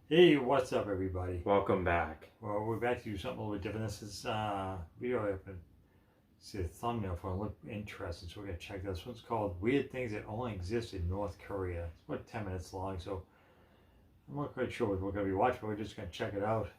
Hey, what's up, everybody? Welcome back. Well, we're back to do something a little bit different. This is video I have been see the thumbnail for. I look interested, so we're gonna check this. One's called "Weird Things That Only Exist in North Korea." It's about 10 minutes long, so I'm not quite sure what we're gonna be watching, but we're just gonna check it out.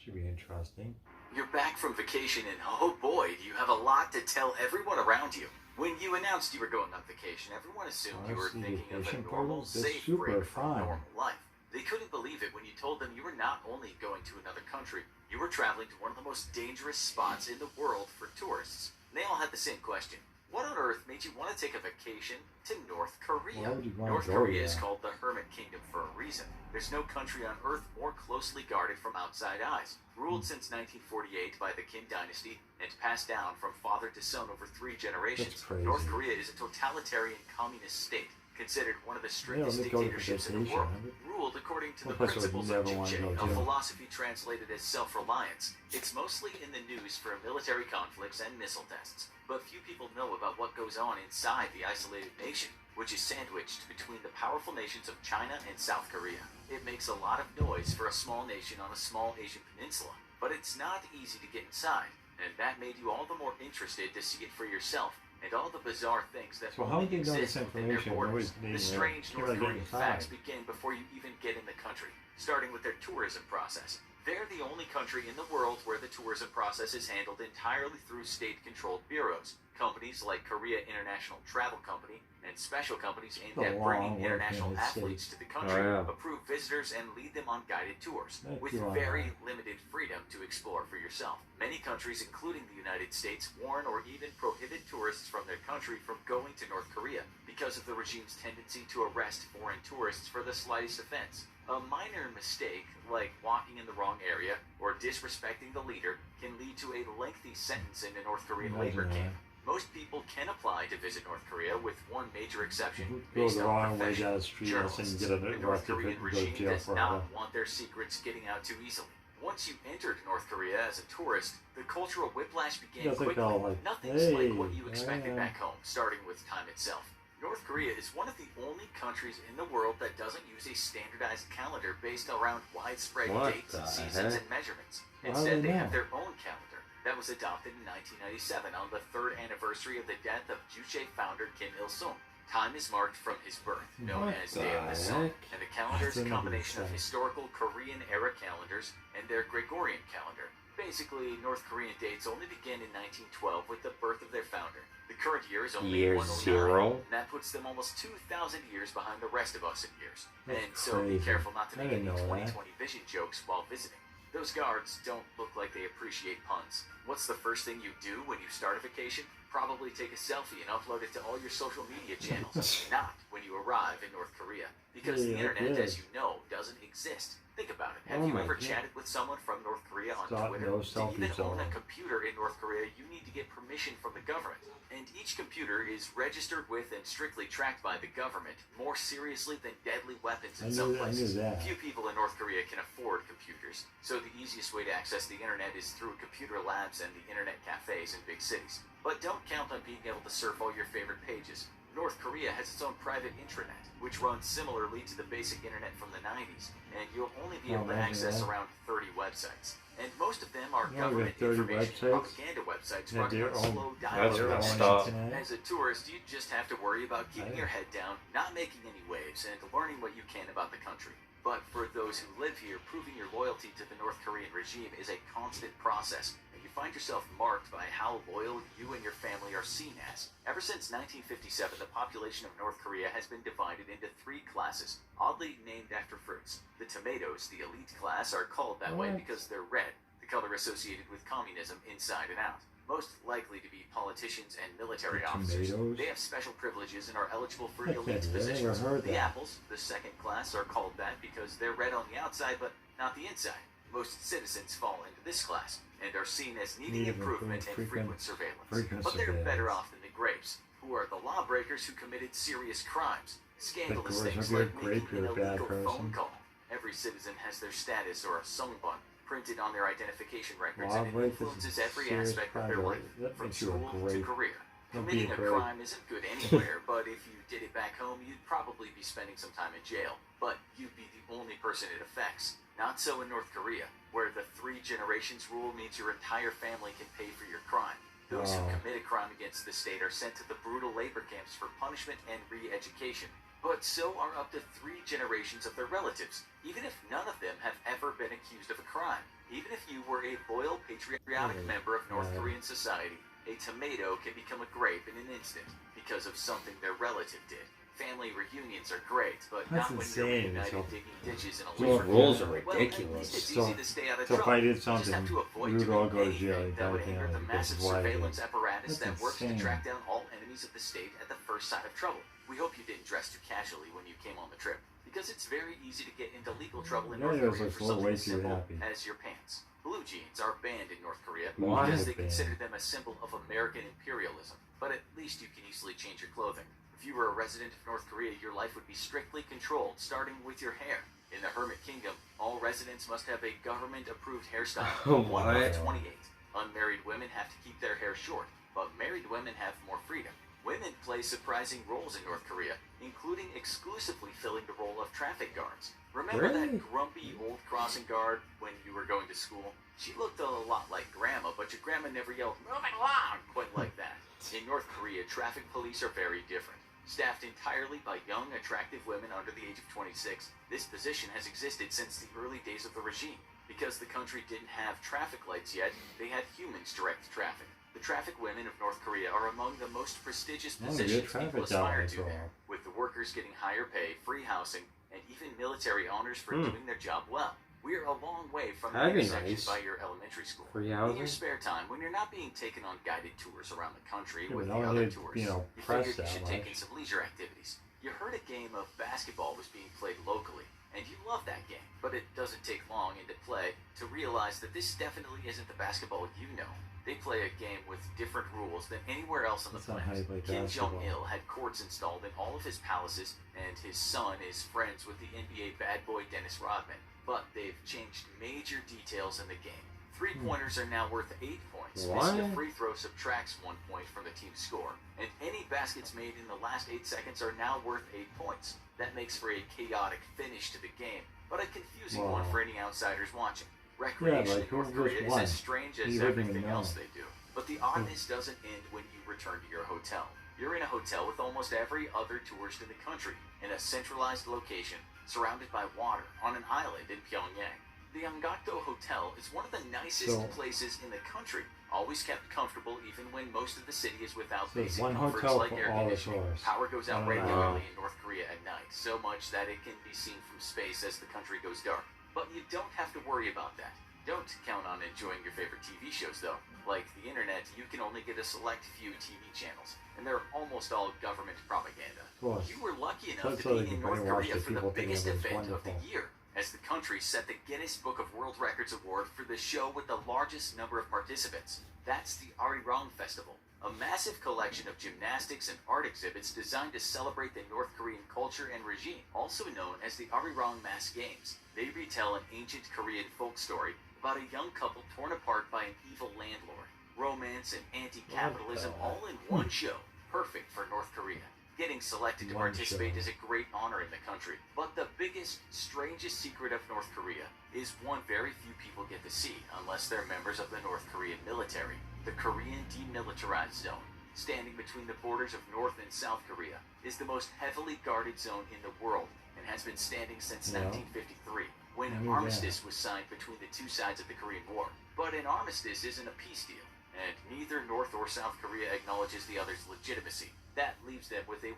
Should be interesting. You're back from vacation, and oh boy, do you have a lot to tell everyone around you. When you announced you were going on vacation, everyone assumed you were Honestly, thinking of a vacation normal, photos, they're safe super break from fun. normal life. They couldn't believe it when you told them you were not only going to another country, you were traveling to one of the most dangerous spots in the world for tourists. They all had the same question. What on earth made you want to take a vacation to North Korea? Why would you want North to go Korea is there? called the Hermit Kingdom for a reason. There's no country on earth more closely guarded from outside eyes. Ruled since 1948 by the Kim dynasty and passed down from father to son over 3 generations, That's crazy. North Korea is a totalitarian communist state, considered one of the strictest let me go to dictatorships in the vacation. world, ruled according to the One place I would principles of never want to Juche, go a to. philosophy translated as self-reliance. It's mostly in the news for military conflicts and missile tests, but few people know about what goes on inside the isolated nation, which is sandwiched between the powerful nations of China and South Korea. It makes a lot of noise for a small nation on a small Asian peninsula, but it's not easy to get inside, and that made you all the more interested to see it for yourself, and all the bizarre things that So how only do you know this exist within their information? borders. Nobody's The named strange it. North Can't really Korean get facts inside. begin before you even get in the country, starting with their tourism process. They're the only country in the world where the tourism process is handled entirely through state-controlled bureaus. Companies like Korea International Travel Company and special companies aimed It's a at long bringing way international from the athletes to the country Oh, yeah. approve visitors and lead them on guided tours, Thank with you, very limited freedom to explore for yourself. Many countries, including the United States, warn or even prohibit tourists from their country from going to North Korea because of the regime's tendency to arrest foreign tourists for the slightest offense. A minor mistake, like walking in the wrong area or disrespecting the leader, can lead to a lengthy sentence in a North Korean labor Imagine camp. Most people can apply to visit North Korea, with one major exception If you go based the on wrong way profession. down the street, all of a sudden you Journalists. get The an North arrested, Korean you go to regime jail does forever. not want their secrets getting out too easily. Once you entered North Korea as a tourist, the cultural whiplash began Yeah, I think quickly. they'll like, Nothing's hey, like what you expected yeah. back home, starting with time itself. North Korea is one of the only countries in the world that doesn't use a standardized calendar based around widespread What dates, the seasons, heck? and measurements. Well, how Instead, do they they have know? their own calendar that was adopted in 1997 on the 3rd anniversary of the death of Juche founder Kim Il-sung. Time is marked from his birth, known What as the Day of the Sun, heck? and the calendar is That's a another combination of thing. historical Korean-era calendars and their Gregorian calendar. Basically, North Korean dates only begin in 1912 with the birth of their founder. The current year is only Year 109, zero? and that puts them almost 2,000 years behind the rest of us in years. That's And so be crazy. careful not to I make didn't any know that. 2020 vision jokes while visiting. Those guards don't look like they appreciate puns. What's the first thing you do when you start a vacation? Probably take a selfie and upload it to all your social media channels. Not when you arrive in North Korea. Because the Yeah, internet, yeah. as you know, doesn't exist. Think about it. Have Oh you my ever God. chatted with someone from North Korea on Stop, Twitter? no To even selfie own a zone. computer in North Korea, you need to get permission from the government. And each computer is registered with and strictly tracked by the government, more seriously than deadly weapons in some I knew places. that. Few people in North Korea can afford computers, so the easiest way to access the internet is through computer labs and the internet cafes in big cities. But don't count on being able to surf all your favorite pages. North Korea has its own private intranet, which runs similarly to the basic internet from the 90s, and you'll only be Oh, able to imagine access that. around 30 websites. And most of them are You only government got 30 information websites? propaganda websites They have running their on own- slow That's dial-up Their own messed connections. up. internet. As a tourist, you just have to worry about keeping Yeah. your head down, not making any waves, and learning what you can about the country. But for those who live here, proving your loyalty to the North Korean regime is a constant process, and you find yourself marked by how loyal you and your family are seen as. Ever since 1957, the population of North Korea has been divided into 3 classes, oddly named after fruits. The tomatoes, the elite class, are called that way What? because they're red, the color associated with communism inside and out. Most likely to be politicians and military The officers. tomatoes? They have special privileges and are eligible for I elite can't believe I never positions. heard The that. apples, the second class, are called that because they're red on the outside but not the inside. Most citizens fall into this class and are seen as needing Need improvement and frequent frequent surveillance. frequent But they're better surveillance. off than the grapes, who are the lawbreakers who committed serious crimes. Scandalous grapes, things if you're a like grape, making an you're a bad illegal phone person. call. Every citizen has their status or a songbun printed on their identification records, Well, and it grape is influences every serious aspect of crime, their but life, that from makes you a school to grape. career. Don't be Committing a afraid. crime isn't good anywhere, but if you did it back home, you'd probably be spending some time in jail. But you'd be the only person it affects. Not so in North Korea, where the 3 generations rule means your entire family can pay for your crime. Those who Wow. commit a crime against the state are sent to the brutal labor camps for punishment and re-education. But so are up to 3 generations of their relatives, even if none of them have ever been accused of a crime. Even if you were a loyal, patriotic member of North Korean society, a tomato can become a grape in an instant because of something their relative did. Family reunions are great, but That's not when you're insane. reunited So- digging ditches in a so labor rules camp. are Well, at least ridiculous. it's So- easy to stay out of So if trouble. I did You just have something, to avoid you would all doing go to jail. anything that would anger the Goddamn, massive because why surveillance apparatus That's that works to insane. track down all enemies of the state at the first sign of trouble. We hope you didn't dress too casually when you came on the trip, because it's very easy to get into legal trouble in Yeah, North it was Korea like for a little something way as too simple happy. as your pants. Blue jeans are banned in North Korea Why? because they Banned. consider them a symbol of American imperialism, but at least you can easily change your clothing. If you were a resident of North Korea, your life would be strictly controlled, starting with your hair. In the Hermit Kingdom, all residents must have a government-approved hairstyle, one What? of 28. Unmarried women have to keep their hair short, but married women have more freedom. Women play surprising roles in North Korea, including exclusively filling the role of traffic guards. Remember Really? that grumpy old crossing guard when you were going to school? She looked a lot like Grandma, but your grandma never yelled, "Moving along," quite like that. In North Korea, traffic police are very different. Staffed entirely by young, attractive women under the age of 26, this position has existed since the early days of the regime. Because the country didn't have traffic lights yet, they had humans direct traffic. The traffic women of North Korea are among the most prestigious Oh, good positions people traffic aspire down to there. there, with the workers getting higher pay, free housing, and even military honors for Hmm. doing their job well. We're a long way from the That'd be intersection nice. by your elementary school. Free In housing? your spare time, when you're not being taken on guided tours around the country Yeah, with but the now other they, tours, you know, you press figured you that should much. take in some leisure activities. You heard a game of basketball was being played locally, and you love that game. But it doesn't take long into play to realize that this definitely isn't the basketball you know. They play a game with different rules than anywhere else on the That's not how you planet. play Kim basketball. Jong-il had courts installed in all of his palaces, and his son is friends with the NBA bad boy Dennis Rodman. But they've changed major details in the game. Three-pointers are now worth 8 points. Missing a What? free throw subtracts 1 point from the team's score. And any baskets made in the last 8 seconds are now worth 8 points. That makes for a chaotic finish to the game, but a confusing one Wow. for any outsiders watching. Recreation like, in who North just Korea is won? as strange as You wouldn't even everything know. else they do. But the oddness doesn't end when you return to your hotel. You're in a hotel with almost every other tourist in the country, in a centralized location, surrounded by water, on an island in Pyongyang. The Angakdo Hotel is one of the nicest So- places in the country, always kept comfortable even when most of the city is without So it's basic one comforts hotel like for air all the conditioning. tourists. Power goes out Wow. regularly in North Korea at night, so much that it can be seen from space as the country goes dark. But you don't have to worry about that. Don't count on enjoying your favorite TV shows, though. Like the internet, you can only get a select few TV channels, and they're almost all government propaganda. Of course. You were lucky enough That's to so they be in can North brainwash Korea the for the people thinking biggest it was event of the wonderful. year, as the country set the Guinness Book of World Records award for the show with the largest number of participants. That's the Arirang Festival, a massive collection of gymnastics and art exhibits designed to celebrate the North Korean culture and regime, also known as the Arirang Mass Games. They retell an ancient Korean folk story about a young couple torn apart by an evil landlord. Romance and anti-capitalism What the- all in one show. Perfect for North Korea. Getting selected to One participate show. is a great honor in the country. But the biggest, strangest secret of North Korea is one very few people get to see unless they're members of the North Korean military. The Korean Demilitarized Zone, standing between the borders of North and South Korea, is the most heavily guarded zone in the world and has been standing since Yeah. 1953, when I an knew armistice was signed between the two sides of the Korean War. But an armistice isn't a peace deal, and neither North or South Korea acknowledges the other's legitimacy. That leaves them with a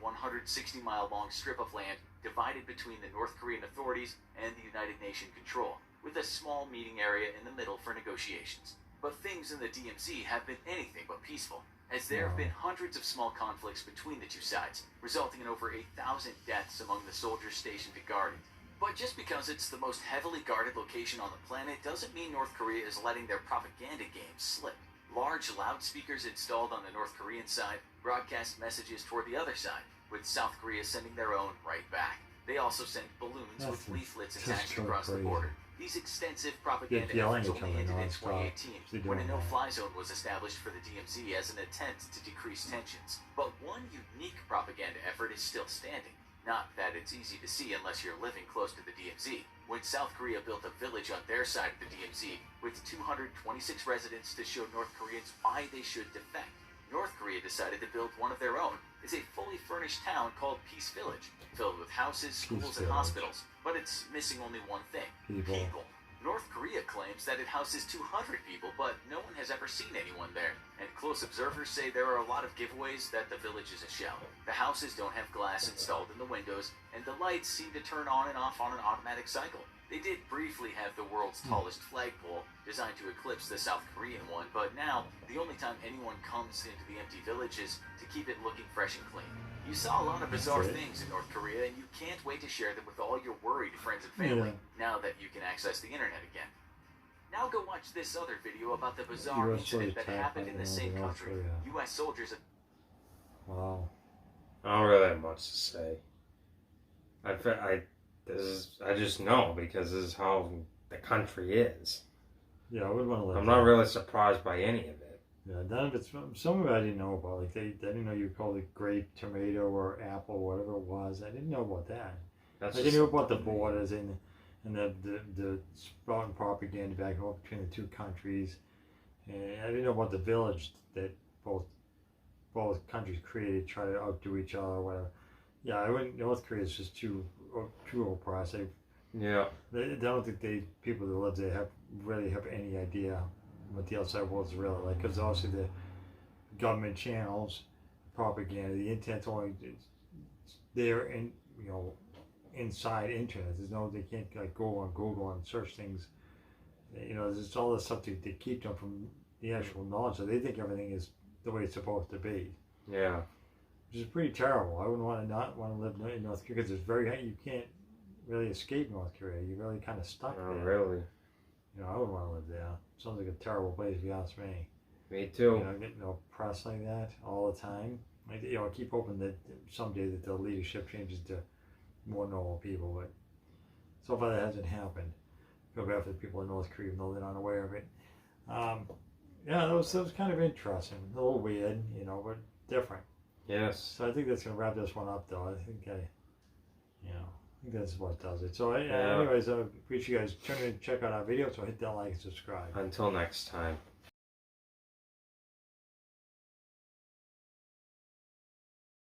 160-mile-long strip of land divided between the North Korean authorities and the United Nations control, with a small meeting area in the middle for negotiations. But things in the DMZ have been anything but peaceful, as there have Wow. been hundreds of small conflicts between the two sides, resulting in over 8,000 deaths among the soldiers stationed to guard it. But just because it's the most heavily guarded location on the planet doesn't mean North Korea is letting their propaganda games slip. Large loudspeakers installed on the North Korean side broadcast messages toward the other side, with South Korea sending their own right back. They also sent balloons with That's leaflets just attached so across the crazy. border. These extensive propaganda yelling efforts at each only other ended in nonstop. 2018 They're when a doing that. no-fly zone was established for the DMZ as an attempt to decrease tensions. But one unique propaganda effort is still standing. Not that it's easy to see unless you're living close to the DMZ. When South Korea built a village on their side of the DMZ with 226 residents to show North Koreans why they should defect, North Korea decided to build one of their own. It's a fully furnished town called Peace Village, filled with houses, schools, and Village. hospitals. But it's missing only one thing: People. North Korea claims that it houses 200 people, but no one has ever seen anyone there. And close observers say there are a lot of giveaways that the village is a shell. The houses don't have glass installed in the windows, and the lights seem to turn on and off on an automatic cycle. They did briefly have the world's tallest flagpole, designed to eclipse the South Korean one, but now the only time anyone comes into the empty village is to keep it looking fresh and clean. You saw a lot of bizarre things in North Korea, and you can't wait to share them with all your worried friends and family, now that you can access the internet again. Now go watch this other video about the bizarre incident that happened in the same country. U.S. soldiers... Wow. I don't really have much to say. I just know because this is how the country is. Yeah, I would want to live I'm there. not really surprised by any of it. Yeah, none of it's some of it I didn't know about. Like they didn't know you called it grape, tomato, or apple, whatever it was. I didn't know about that. That's I didn't know about the borders and the sprouting propaganda back and forth between the two countries. And I didn't know about the village that both countries created, try to outdo each other or whatever. Yeah, I wouldn't. North Korea is just too oppressed. Yeah. I don't think people that live there really have any idea what the outside world is really like, because obviously the government channels, propaganda, the intent's only there in inside internet. They can't like go on Google and search things. There's all this stuff to keep them from the actual knowledge. So they think everything is the way it's supposed to be. Yeah. Which is pretty terrible. I wouldn't not want to live in North Korea because it's you can't really escape North Korea. You're really kind of stuck Oh, there. really? I wouldn't want to live there. Sounds like a terrible place if you ask me. Me too. Getting oppressed like that all the time. I keep hoping that someday that the leadership changes to more normal people, but so far that hasn't happened. I feel bad for the people in North Korea, even though they're not aware of it. Yeah, that was kind of interesting. A little weird, but different. Yes. So I think that's going to wrap this one up, though. I think that's what does it. So anyways, I appreciate you guys tuning in to check out our videos. So hit that like and subscribe. Until next time.